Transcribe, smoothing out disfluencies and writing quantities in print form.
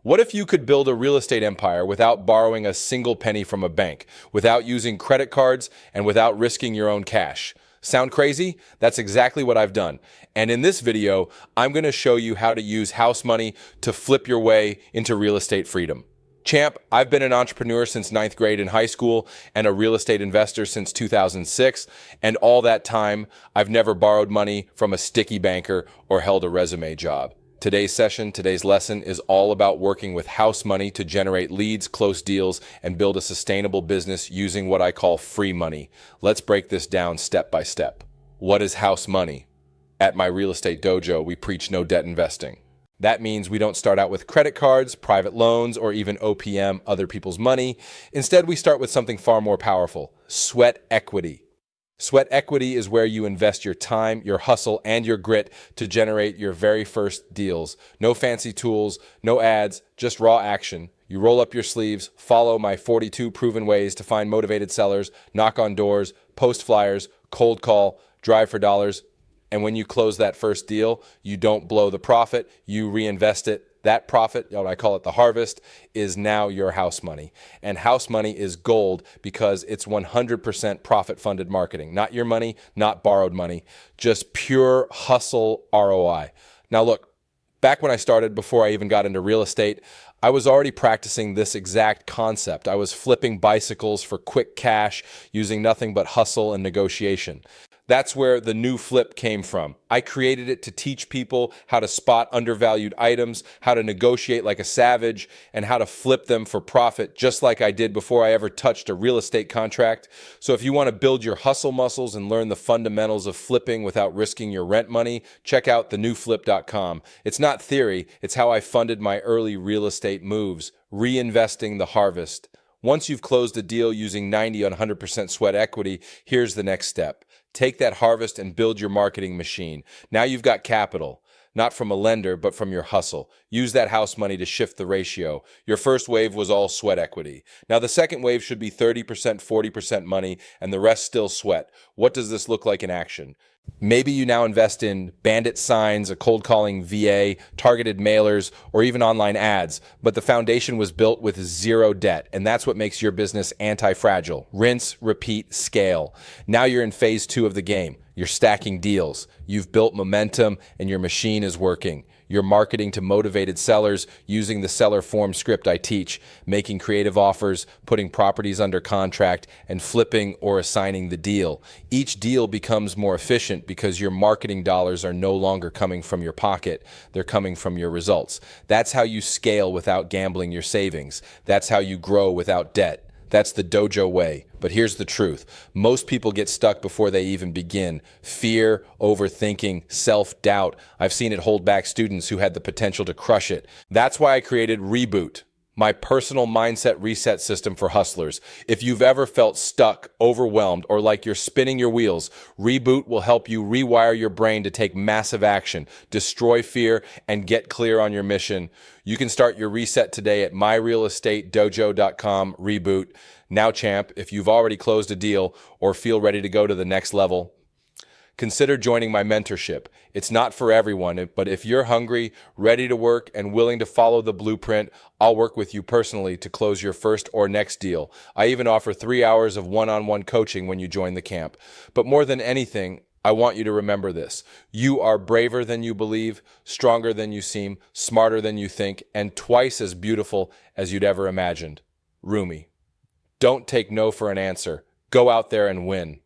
What if you could build a real estate empire without borrowing a single penny from a bank, without using credit cards, and without risking your own cash? Sound crazy? That's exactly what I've done. And in this video, I'm going to show you how to use house money to flip your way into real estate freedom. Champ, I've been an entrepreneur since 9th grade in high school and a real estate investor since 2006. And all that time, I've never borrowed money from a sticky banker or held a resume job. Today's lesson is all about working with house money to generate leads, close deals, and build a sustainable business using what I call free money. Let's break this down step by step. What is house money? At My Real Estate Dojo, we preach no debt investing. That means we don't start out with credit cards, private loans, or even OPM, other people's money. Instead, we start with something far more powerful: sweat equity. Sweat equity is where you invest your time, your hustle, and your grit to generate your very first deals. No fancy tools, no ads, just raw action. You roll up your sleeves, follow my 42 proven ways to find motivated sellers, knock on doors, post flyers, cold call, drive for dollars. And when you close that first deal, you don't blow the profit, you reinvest it. That profit, I call it the harvest, is now your house money. And house money is gold because it's 100% profit-funded marketing. Not your money, not borrowed money, just pure hustle ROI. Now look, back when I started, before I even got into real estate, I was already practicing this exact concept. I was flipping bicycles for quick cash using nothing but hustle and negotiation. That's where the new flip came from. I created it to teach people how to spot undervalued items, how to negotiate like a savage, and how to flip them for profit, just like I did before I ever touched a real estate contract. So if you want to build your hustle muscles and learn the fundamentals of flipping without risking your rent money, check out thenewflip.com. It's not theory, it's how I funded my early real estate moves, reinvesting the harvest. Once you've closed a deal using 90 on 100% sweat equity, here's the next step. Take that harvest and build your marketing machine. Now you've got capital, not from a lender, but from your hustle. Use that house money to shift the ratio. Your first wave was all sweat equity. Now the second wave should be 30%, 40% money, and the rest still sweat. What does this look like in action? Maybe you now invest in bandit signs, a cold calling VA, targeted mailers, or even online ads, but the foundation was built with zero debt, and that's what makes your business anti-fragile. Rinse, repeat, scale. Now you're in phase 2 of the game. You're stacking deals. You've built momentum, and your machine is working. You're marketing to motivated sellers using the seller form script I teach, making creative offers, putting properties under contract, and flipping or assigning the deal. Each deal becomes more efficient because your marketing dollars are no longer coming from your pocket. They're coming from your results. That's how you scale without gambling your savings. That's how you grow without debt. That's the dojo way. But here's the truth. Most people get stuck before they even begin. Fear, overthinking, self-doubt. I've seen it hold back students who had the potential to crush it. That's why I created Reboot, my personal mindset reset system for hustlers. If you've ever felt stuck, overwhelmed, or like you're spinning your wheels, Reboot will help you rewire your brain to take massive action, destroy fear, and get clear on your mission. You can start your reset today at myrealestatedojo.com. Reboot. Now, champ, if you've already closed a deal or feel ready to go to the next level, consider joining my mentorship. It's not for everyone, but if you're hungry, ready to work, and willing to follow the blueprint, I'll work with you personally to close your first or next deal. I even offer 3 hours of one-on-one coaching when you join the camp. But more than anything, I want you to remember this. You are braver than you believe, stronger than you seem, smarter than you think, and twice as beautiful as you'd ever imagined. Rumi. Don't take no for an answer. Go out there and win.